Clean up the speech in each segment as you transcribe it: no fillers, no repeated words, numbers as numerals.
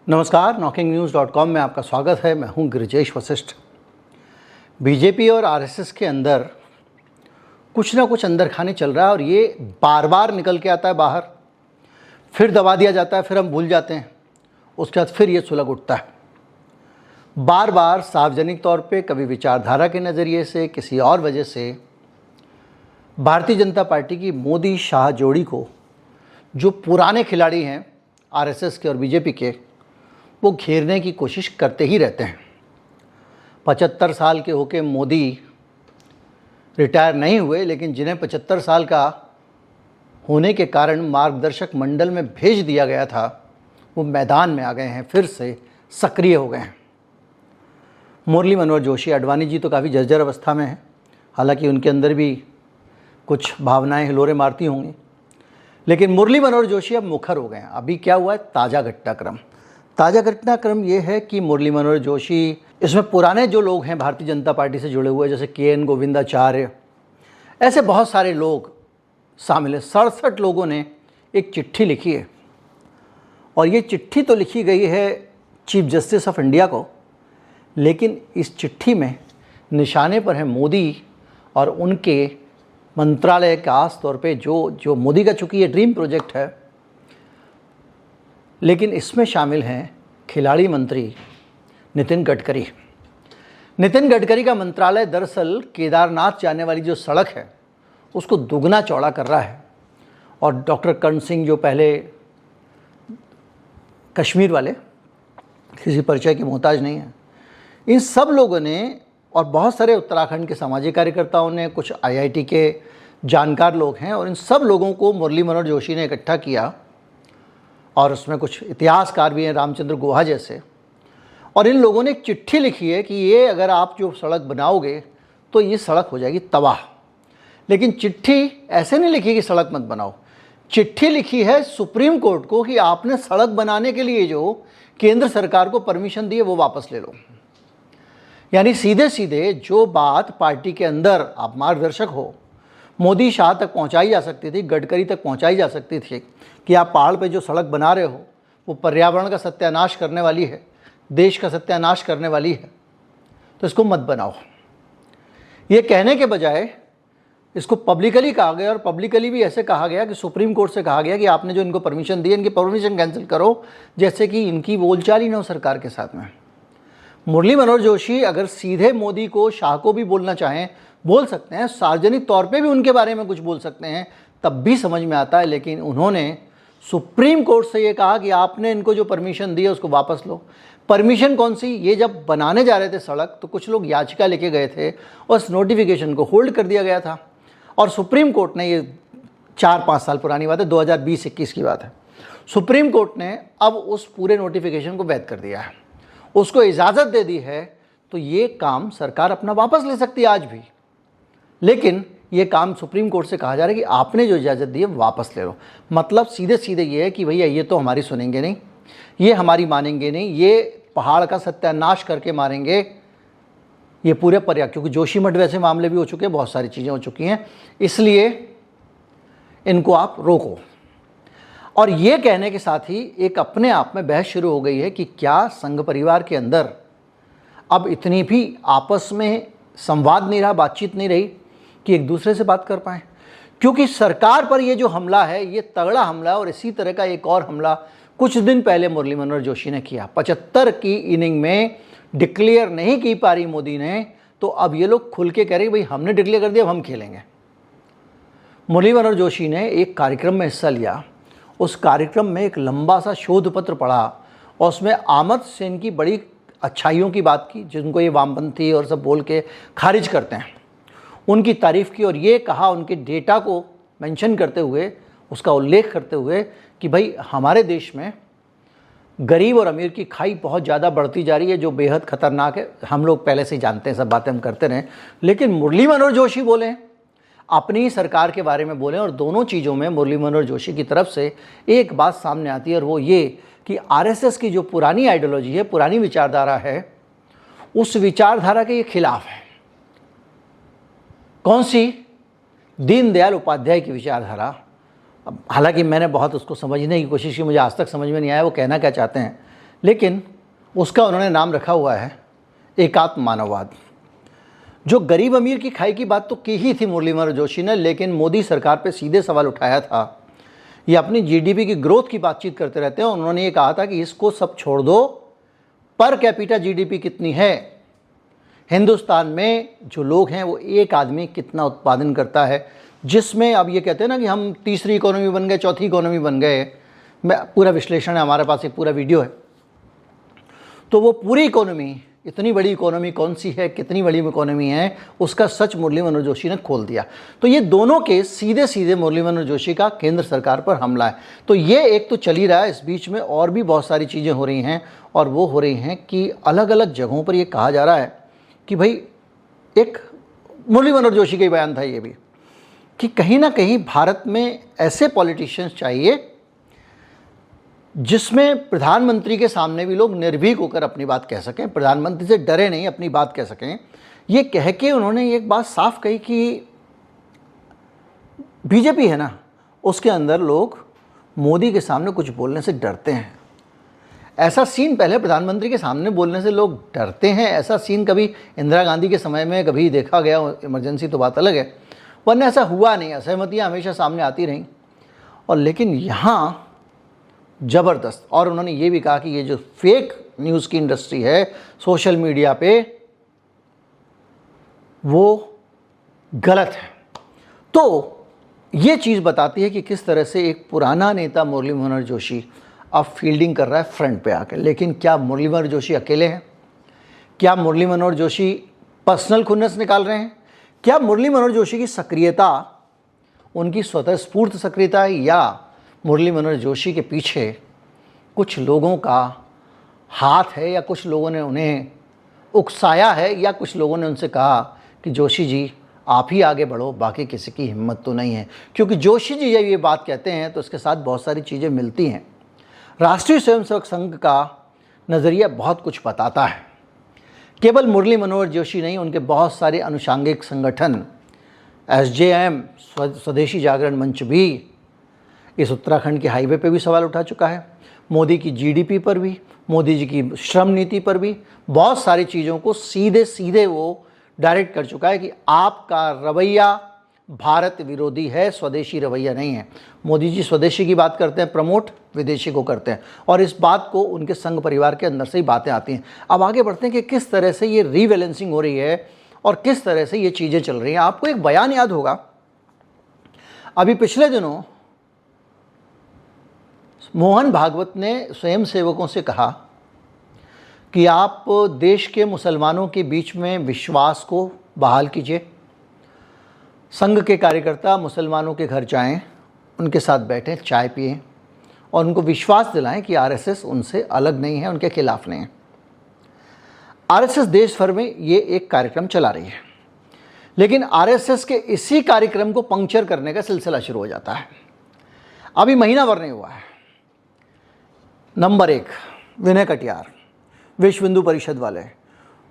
नमस्कार, knocking-news.com में आपका स्वागत है। मैं हूं गिरिजेश वशिष्ठ। बीजेपी और आरएसएस के अंदर कुछ ना कुछ अंदर खाने चल रहा है और ये बार बार निकल के आता है बाहर, फिर दबा दिया जाता है, फिर हम भूल जाते हैं, उसके बाद फिर ये सुलग उठता है। बार बार सार्वजनिक तौर पे, कभी विचारधारा के नज़रिए से, किसी और वजह से भारतीय जनता पार्टी की मोदी शाह जोड़ी को जो पुराने खिलाड़ी हैं आरएसएस के और बीजेपी के, वो घेरने की कोशिश करते ही रहते हैं। 75 साल के होके मोदी रिटायर नहीं हुए, लेकिन जिन्हें 75 साल का होने के कारण मार्गदर्शक मंडल में भेज दिया गया था, वो मैदान में आ गए हैं, फिर से सक्रिय हो गए हैं। मुरली मनोहर जोशी, अडवाणी जी तो काफ़ी जर्जर अवस्था में हैं, हालांकि उनके अंदर भी कुछ भावनाएं हिलोरे मारती होंगी, लेकिन मुरली मनोहर जोशी अब मुखर हो गए हैं। अभी क्या हुआ है, ताज़ा घटनाक्रम ये है कि मुरली मनोहर जोशी, इसमें पुराने जो लोग हैं भारतीय जनता पार्टी से जुड़े हुए, जैसे KN गोविंदाचार्य, ऐसे बहुत सारे लोग शामिल हैं। 67 लोगों ने एक चिट्ठी लिखी है और ये चिट्ठी तो लिखी गई है चीफ जस्टिस ऑफ इंडिया को, लेकिन इस चिट्ठी में निशाने पर है मोदी और उनके मंत्रालय, खास तौर पे जो मोदी का चूँकि ये ड्रीम प्रोजेक्ट है, लेकिन इसमें शामिल हैं खिलाड़ी मंत्री नितिन गडकरी। नितिन गडकरी का मंत्रालय दरअसल केदारनाथ जाने वाली जो सड़क है उसको दुगना चौड़ा कर रहा है, और डॉक्टर कर्ण सिंह जो पहले कश्मीर वाले, किसी परिचय की मोहताज नहीं है, इन सब लोगों ने और बहुत सारे उत्तराखंड के सामाजिक कार्यकर्ताओं ने, कुछ IIT के जानकार लोग हैं, और इन सब लोगों को मुरली मनोहर जोशी ने इकट्ठा किया, और उसमें कुछ इतिहासकार भी हैं, रामचंद्र गुहा जैसे, और इन लोगों ने एक चिट्ठी लिखी है कि ये अगर आप जो सड़क बनाओगे तो ये सड़क हो जाएगी तबाह। लेकिन चिट्ठी ऐसे नहीं लिखी कि सड़क मत बनाओ, चिट्ठी लिखी है सुप्रीम कोर्ट को कि आपने सड़क बनाने के लिए जो केंद्र सरकार को परमिशन दी है वो वापस ले लो। यानी सीधे सीधे जो बात पार्टी के अंदर आप मार्गदर्शक हो, मोदी शाह तक पहुंचाई जा सकती थी, गडकरी तक पहुंचाई जा सकती थी कि आप पहाड़ पे जो सड़क बना रहे हो वो पर्यावरण का सत्यानाश करने वाली है, देश का सत्यानाश करने वाली है, तो इसको मत बनाओ। ये कहने के बजाय इसको पब्लिकली कहा गया, और पब्लिकली भी ऐसे कहा गया कि सुप्रीम कोर्ट से कहा गया कि आपने जो इनको परमिशन दी, इनकी परमिशन कैंसिल करो, जैसे कि इनकी बोलचाल ही ना हो सरकार के साथ में। मुरली मनोहर जोशी अगर सीधे मोदी को, शाह को भी बोलना चाहें बोल सकते हैं, सार्वजनिक तौर पे भी उनके बारे में कुछ बोल सकते हैं, तब भी समझ में आता है, लेकिन उन्होंने सुप्रीम कोर्ट से ये कहा कि आपने इनको जो परमिशन दी है उसको वापस लो। परमिशन कौन सी? ये जब बनाने जा रहे थे सड़क तो कुछ लोग याचिका लेके गए थे और उस नोटिफिकेशन को होल्ड कर दिया गया था, और सुप्रीम कोर्ट ने, ये 4-5 साल पुरानी बात है, 2020-21 की बात है, सुप्रीम कोर्ट ने अब उस पूरे नोटिफिकेशन को वैध कर दिया है, उसको इजाज़त दे दी है। तो ये काम सरकार अपना वापस ले सकती है आज भी, लेकिन ये काम सुप्रीम कोर्ट से कहा जा रहा है कि आपने जो इजाज़त दी है वापस ले लो। मतलब सीधे सीधे ये है कि भैया ये तो हमारी सुनेंगे नहीं, ये हमारी मानेंगे नहीं, ये पहाड़ का सत्यानाश करके मारेंगे ये पूरे पर्याप्त, क्योंकि जोशीमठ वैसे मामले भी हो चुके हैं, बहुत सारी चीज़ें हो चुकी हैं, इसलिए इनको आप रोको। और ये कहने के साथ ही एक अपने आप में बहस शुरू हो गई है कि क्या संघ परिवार के अंदर अब इतनी भी आपस में संवाद नहीं रहा, बातचीत नहीं रही कि एक दूसरे से बात कर पाएँ, क्योंकि सरकार पर ये जो हमला है ये तगड़ा हमला है। और इसी तरह का एक और हमला कुछ दिन पहले मुरली मनोहर जोशी ने किया। 75 की इनिंग में डिक्लेयर नहीं की पा रही मोदी ने, तो अब ये लोग खुल के कह रहे भाई हमने डिक्लेयर कर दिया, अब हम खेलेंगे। मुरली मनोहर जोशी ने एक कार्यक्रम में हिस्सा लिया, उस कार्यक्रम में एक लंबा सा शोध पत्र पढ़ा और उसमें आमद सेन की बड़ी अच्छाइयों की बात की, जिनको ये वामपंथी और सब बोल के खारिज करते हैं, उनकी तारीफ़ की, और ये कहा उनके डेटा को मेंशन करते हुए, उसका उल्लेख करते हुए कि भाई हमारे देश में गरीब और अमीर की खाई बहुत ज़्यादा बढ़ती जा रही है, जो बेहद ख़तरनाक है। हम लोग पहले से ही जानते हैं, सब बातें हम करते रहें, लेकिन मुरली मनोहर जोशी बोले, अपनी सरकार के बारे में बोलें, और दोनों चीज़ों में मुरली मनोहर जोशी की तरफ से एक बात सामने आती है, और वो ये कि आरएसएस की जो पुरानी आइडियोलॉजी है, पुरानी विचारधारा है, उस विचारधारा के ये खिलाफ है। कौन सी? दीनदयाल उपाध्याय की विचारधारा। अब हालांकि मैंने बहुत उसको समझने की कोशिश की, मुझे आज तक समझ में नहीं आया वो कहना क्या चाहते हैं, लेकिन उसका उन्होंने नाम रखा हुआ है एकात्म मानववाद। जो गरीब अमीर की खाई की बात तो की ही थी मुरली मनोहर जोशी ने, लेकिन मोदी सरकार पे सीधे सवाल उठाया था। ये अपनी जीडीपी की ग्रोथ की बातचीत करते रहते हैं। उन्होंने ये कहा था कि इसको सब छोड़ दो, पर कैपिटा जीडीपी कितनी है, हिंदुस्तान में जो लोग हैं वो एक आदमी कितना उत्पादन करता है, जिसमें अब ये कहते हैं ना कि हम तीसरी इकोनॉमी बन गए, चौथी इकोनॉमी बन गए। मैं पूरा विश्लेषण है, हमारे पास एक पूरा वीडियो है। तो वो पूरी इकोनॉमी, इतनी बड़ी इकोनॉमी कौन सी है, कितनी बड़ी इकोनॉमी है, उसका सच मुरली मनोहर जोशी ने खोल दिया। तो ये दोनों केस सीधे सीधे मुरली मनोहर जोशी का केंद्र सरकार पर हमला है। तो ये एक तो चल ही रहा है, इस बीच में और भी बहुत सारी चीज़ें हो रही हैं, और वो हो रही हैं कि अलग अलग जगहों पर ये कहा जा रहा है कि भाई, एक मुरली मनोहर जोशी का ही बयान था ये भी, कि कहीं ना कहीं भारत में ऐसे पॉलिटिशियंस चाहिए जिसमें प्रधानमंत्री के सामने भी लोग निर्भीक होकर अपनी बात कह सकें, प्रधानमंत्री से डरे नहीं, अपनी बात कह सकें। ये कह के उन्होंने एक बात साफ कही कि बीजेपी है ना, उसके अंदर लोग मोदी के सामने कुछ बोलने से डरते हैं। ऐसा सीन पहले प्रधानमंत्री के सामने बोलने से लोग डरते हैं, ऐसा सीन कभी इंदिरा गांधी के समय में कभी देखा गया, इमरजेंसी तो बात अलग है, वरना ऐसा हुआ नहीं। असहमतियाँ हमेशा सामने आती रहीं, और लेकिन यहाँ ज़बरदस्त। और उन्होंने ये भी कहा कि ये जो फेक न्यूज़ की इंडस्ट्री है सोशल मीडिया पे, वो गलत है। तो ये चीज़ बताती है कि किस तरह से एक पुराना नेता मुरली मनोहर जोशी अब फील्डिंग कर रहा है फ्रंट पे आकर। लेकिन क्या मुरली मनोहर जोशी अकेले हैं? क्या मुरली मनोहर जोशी पर्सनल खुन्नस निकाल रहे हैं? क्या मुरली मनोहर जोशी की सक्रियता उनकी स्वतः स्फूर्त सक्रियता है, या मुरली मनोहर जोशी के पीछे कुछ लोगों का हाथ है, या कुछ लोगों ने उन्हें उकसाया है, या कुछ लोगों ने उनसे कहा कि जोशी जी आप ही आगे बढ़ो, बाकी किसी की हिम्मत तो नहीं है? क्योंकि जोशी जी जब ये बात कहते हैं तो उसके साथ बहुत सारी चीज़ें मिलती हैं। राष्ट्रीय स्वयंसेवक संघ का नज़रिया बहुत कुछ बताता है। केवल मुरली मनोहर जोशी नहीं, उनके बहुत सारे अनुषांगिक संगठन, SJM स्वदेशी जागरण मंच भी इस उत्तराखंड के हाईवे पे भी सवाल उठा चुका है, मोदी की जीडीपी पर भी, मोदी जी की श्रम नीति पर भी, बहुत सारी चीज़ों को सीधे सीधे वो डायरेक्ट कर चुका है कि आपका रवैया भारत विरोधी है, स्वदेशी रवैया नहीं है। मोदी जी स्वदेशी की बात करते हैं, प्रमोट विदेशी को करते हैं, और इस बात को उनके संघ परिवार के अंदर से ही बातें आती हैं। अब आगे बढ़ते हैं कि किस तरह से ये रीबैलेंसिंग हो रही है और किस तरह से ये चीज़ें चल रही हैं। आपको एक बयान याद होगा, अभी पिछले दिनों मोहन भागवत ने स्वयंसेवकों से कहा कि आप देश के मुसलमानों के बीच में विश्वास को बहाल कीजिए। संघ के कार्यकर्ता मुसलमानों के घर जाएं, उनके साथ बैठें, चाय पिएं और उनको विश्वास दिलाएं कि आरएसएस उनसे अलग नहीं है, उनके खिलाफ नहीं है। आरएसएस देश भर में ये एक कार्यक्रम चला रही है, लेकिन आरएसएस के इसी कार्यक्रम को पंक्चर करने का सिलसिला शुरू हो जाता है। अभी महीना भर नहीं हुआ है, नंबर 1 विनय कटियार, विश्व हिंदू परिषद वाले,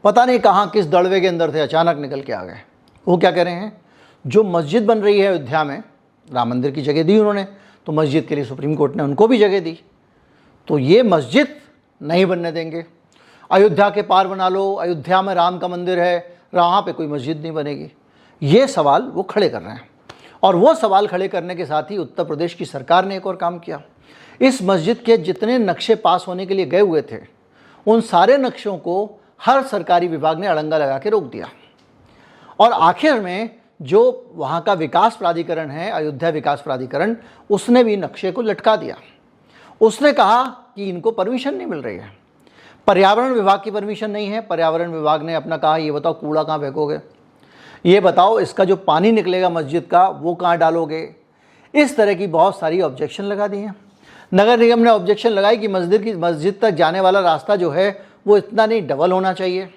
पता नहीं कहाँ किस दड़वे के अंदर थे, अचानक निकल के आ गए। वो क्या कह रहे हैं, जो मस्जिद बन रही है अयोध्या में, राम मंदिर की जगह दी उन्होंने, तो मस्जिद के लिए सुप्रीम कोर्ट ने उनको भी जगह दी, तो ये मस्जिद नहीं बनने देंगे। अयोध्या के पार बना लो, अयोध्या में राम का मंदिर है, वहाँ पे कोई मस्जिद नहीं बनेगी। ये सवाल वो खड़े कर रहे हैं, और वो सवाल खड़े करने के साथ ही उत्तर प्रदेश की सरकार ने एक और काम किया। इस मस्जिद के जितने नक्शे पास होने के लिए गए हुए थे, उन सारे नक्शों को हर सरकारी विभाग ने अड़ंगा लगा के रोक दिया, और आखिर में जो वहाँ का विकास प्राधिकरण है, अयोध्या विकास प्राधिकरण, उसने भी नक्शे को लटका दिया। उसने कहा कि इनको परमिशन नहीं मिल रही है, पर्यावरण विभाग की परमिशन नहीं है। पर्यावरण विभाग ने अपना कहा, ये बताओ कूड़ा कहाँ फेंकोगे, ये बताओ इसका जो पानी निकलेगा मस्जिद का वो कहाँ डालोगे। इस तरह की बहुत सारी ऑब्जेक्शन लगा दी हैं। नगर निगम ने ऑब्जेक्शन लगाई कि मस्जिद तक जाने वाला रास्ता जो है वो इतना नहीं, डबल होना चाहिए।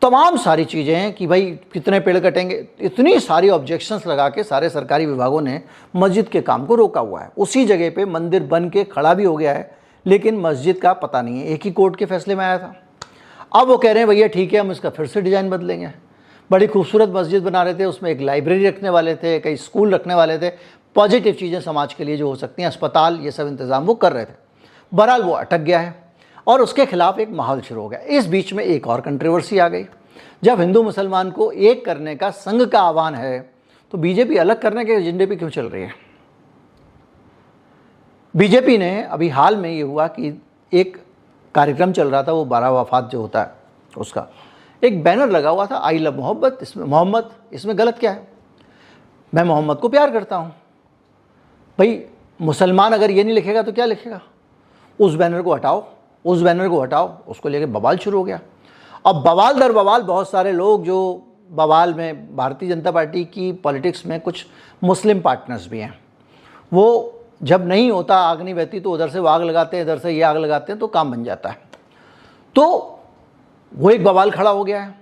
तमाम सारी चीज़ें हैं कि भाई कितने पेड़ कटेंगे, इतनी सारी ऑब्जेक्शंस लगा के सारे सरकारी विभागों ने मस्जिद के काम को रोका हुआ है। उसी जगह पे मंदिर बन के खड़ा भी हो गया है, लेकिन मस्जिद का पता नहीं है। एक ही कोर्ट के फैसले में आया था। अब वो कह रहे हैं भैया ठीक है, हम इसका फिर से डिज़ाइन बदलेंगे। बड़ी खूबसूरत मस्जिद बना रहे थे, उसमें एक लाइब्रेरी रखने वाले थे, कई स्कूल रखने वाले थे, पॉजिटिव चीज़ें समाज के लिए जो हो सकती हैं, अस्पताल, ये सब इंतज़ाम वो कर रहे थे। बहरहाल वो अटक गया है और उसके खिलाफ एक माहौल शुरू हो गया। इस बीच में एक और कंट्रोवर्सी आ गई। जब हिंदू मुसलमान को एक करने का संघ का आह्वान है तो बीजेपी अलग करने के एजेंडे पे क्यों चल रही है? बीजेपी ने अभी हाल में ये हुआ कि एक कार्यक्रम चल रहा था, वो 12 वफात जो होता है उसका एक बैनर लगा हुआ था, आई लव मोहब्बत, इसमें मोहम्मद, इसमें गलत क्या है? मैं मोहम्मद को प्यार करता हूँ। भाई मुसलमान अगर ये नहीं लिखेगा तो क्या लिखेगा? उस बैनर को हटाओ, उस बैनर को हटाओ, उसको लेके बवाल शुरू हो गया। अब बवाल दर बवाल बहुत सारे लोग जो बवाल में, भारतीय जनता पार्टी की पॉलिटिक्स में कुछ मुस्लिम पार्टनर्स भी हैं, वो जब नहीं होता, आग नहीं बहती तो उधर से वो आग लगाते हैं, इधर से ये आग लगाते हैं, तो काम बन जाता है। तो वो एक बवाल खड़ा हो गया है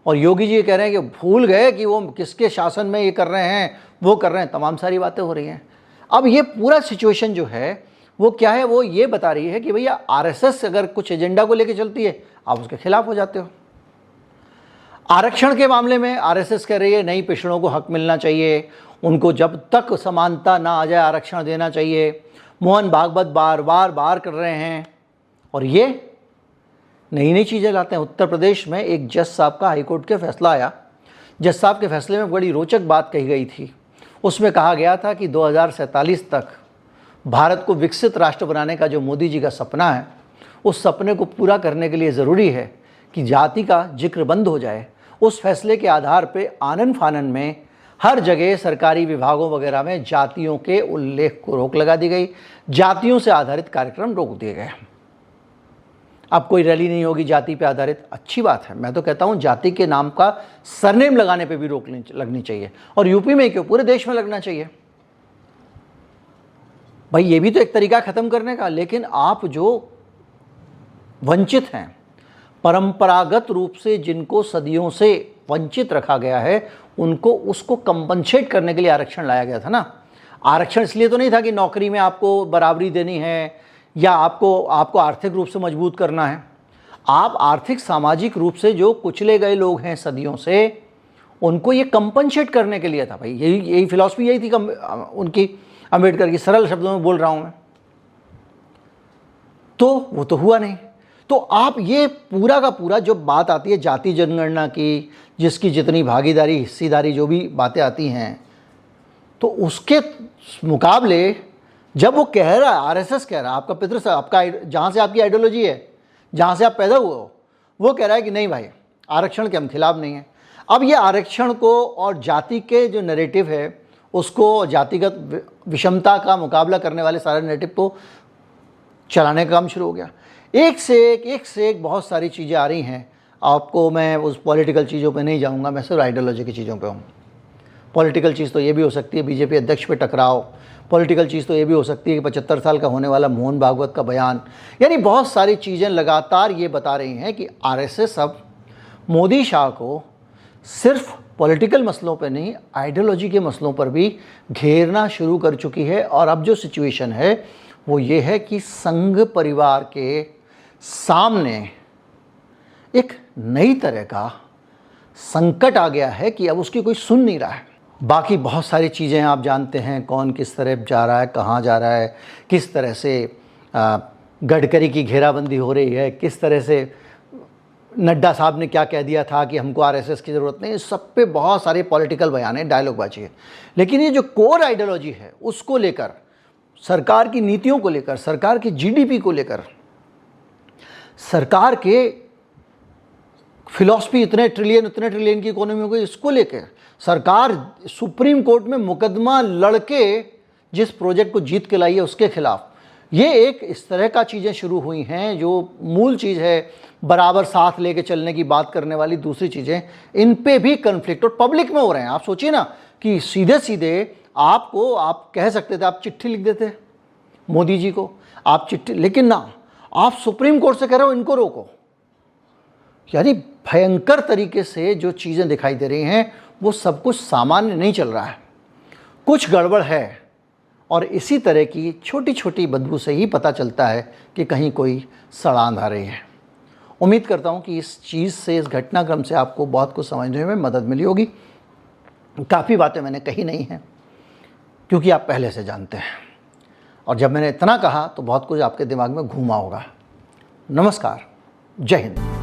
और योगी जी ये कह रहे हैं कि भूल गए कि वो किसके शासन में ये कर रहे हैं, वो कर रहे हैं, तमाम सारी बातें हो रही हैं। अब ये पूरा सिचुएशन जो है वो क्या है, वो ये बता रही है कि भैया आरएसएस अगर कुछ एजेंडा को लेकर चलती है, आप उसके खिलाफ हो जाते हो। आरक्षण के मामले में आरएसएस कह रही है नहीं, पिछड़ों को हक मिलना चाहिए, उनको जब तक समानता ना आ जाए आरक्षण देना चाहिए। मोहन भागवत बार बार कर रहे हैं और ये नई नई चीज़ें लाते हैं। उत्तर प्रदेश में एक जज साहब का हाईकोर्ट के फैसला आया। जज साहब के फैसले में बड़ी रोचक बात कही गई थी। उसमें कहा गया था कि 2047 तक भारत को विकसित राष्ट्र बनाने का जो मोदी जी का सपना है, उस सपने को पूरा करने के लिए ज़रूरी है कि जाति का जिक्र बंद हो जाए। उस फैसले के आधार पे आनन फानन में हर जगह सरकारी विभागों वगैरह में जातियों के उल्लेख को रोक लगा दी गई, जातियों से आधारित कार्यक्रम रोक दिए गए। अब कोई रैली नहीं होगी जाति पे आधारित, अच्छी बात है। मैं तो कहता हूँ जाति के नाम का सरनेम लगाने पे भी रोक लगनी चाहिए, और यूपी में क्यों, पूरे देश में लगना चाहिए। भाई ये भी तो एक तरीका ख़त्म करने का। लेकिन आप जो वंचित हैं, परंपरागत रूप से जिनको सदियों से वंचित रखा गया है, उनको उसको कंपनसेट करने के लिए आरक्षण लाया गया था ना। आरक्षण इसलिए तो नहीं था कि नौकरी में आपको बराबरी देनी है या आपको आर्थिक रूप से मजबूत करना है। आप आर्थिक सामाजिक रूप से जो कुचले गए लोग हैं सदियों से, उनको ये कंपनसेट करने के लिए था। भाई यही फिलॉसफी यही थी उनकी, अम्बेडकर की। सरल शब्दों में बोल रहा हूँ मैं, तो वो तो हुआ नहीं। तो आप ये पूरा का पूरा जो बात आती है जाति जनगणना की, जिसकी जितनी भागीदारी, हिस्सेदारी, जो भी बातें आती हैं, तो उसके मुकाबले जब वो कह रहा है, आरएसएस कह रहा है, आपका पितृ, आपका जहाँ से आपकी आइडियोलॉजी है, जहाँ से आप पैदा हुए हो, वो कह रहा है कि नहीं भाई आरक्षण के हम खिलाफ नहीं हैं। अब ये आरक्षण को और जाति के जो नैरेटिव है उसको, जातिगत विषमता का मुकाबला करने वाले सारे नैरेटिव को चलाने का काम शुरू हो गया। एक से एक बहुत सारी चीज़ें आ रही हैं। आपको मैं उस पॉलिटिकल चीज़ों पे नहीं जाऊंगा, मैं सिर्फ आइडियोलॉजी की चीज़ों पे हूँ। पॉलिटिकल चीज़ तो ये भी हो सकती है बीजेपी अध्यक्ष पे टकराव, पॉलिटिकल चीज़ तो ये भी हो सकती है कि 75 साल का होने वाला मोहन भागवत का बयान, यानी बहुत सारी चीज़ें लगातार ये बता रही हैं कि आरएसएस अब मोदी शाह को सिर्फ पॉलिटिकल मसलों पे नहीं, आइडियोलॉजी के मसलों पर भी घेरना शुरू कर चुकी है। और अब जो सिचुएशन है वो ये है कि संघ परिवार के सामने एक नई तरह का संकट आ गया है कि अब उसकी कोई सुन नहीं रहा है। बाकी बहुत सारी चीज़ें आप जानते हैं, कौन किस तरह जा रहा है, कहाँ जा रहा है, किस तरह से गडकरी की घेराबंदी हो रही है, किस तरह से नड्डा साहब ने क्या कह दिया था कि हमको आरएसएस की ज़रूरत नहीं। सब पे बहुत सारे पॉलिटिकल बयान है, डायलॉगबाजी है। लेकिन ये जो कोर आइडियोलॉजी है उसको लेकर, सरकार की नीतियों को लेकर, सरकार की जीडीपी को लेकर, सरकार के फिलॉसफी, इतने ट्रिलियन की इकोनॉमी को, इसको लेकर सरकार सुप्रीम कोर्ट में मुकदमा लड़के जिस प्रोजेक्ट को जीत के लाई है उसके खिलाफ, ये एक इस तरह का चीज़ें शुरू हुई हैं जो मूल चीज़ है, बराबर साथ लेके चलने की बात करने वाली दूसरी चीज़ें, इन पे भी कन्फ्लिक्ट और पब्लिक में हो रहे हैं। आप सोचिए ना कि सीधे सीधे आपको, आप कह सकते थे, आप चिट्ठी लिख देते मोदी जी को, आप चिट्ठी, लेकिन ना, आप सुप्रीम कोर्ट से कह रहे हो इनको रोको। यानी भयंकर तरीके से जो चीज़ें दिखाई दे रही हैं वो सब कुछ सामान्य नहीं चल रहा है, कुछ गड़बड़ है। और इसी तरह की छोटी छोटी बदबू से ही पता चलता है कि कहीं कोई सड़ांध आ रही है। उम्मीद करता हूँ कि इस चीज़ से, इस घटनाक्रम से आपको बहुत कुछ समझने में मदद मिली होगी। काफ़ी बातें मैंने कही नहीं हैं क्योंकि आप पहले से जानते हैं। और जब मैंने इतना कहा तो बहुत कुछ आपके दिमाग में घूमा होगा। नमस्कार, जय हिंद।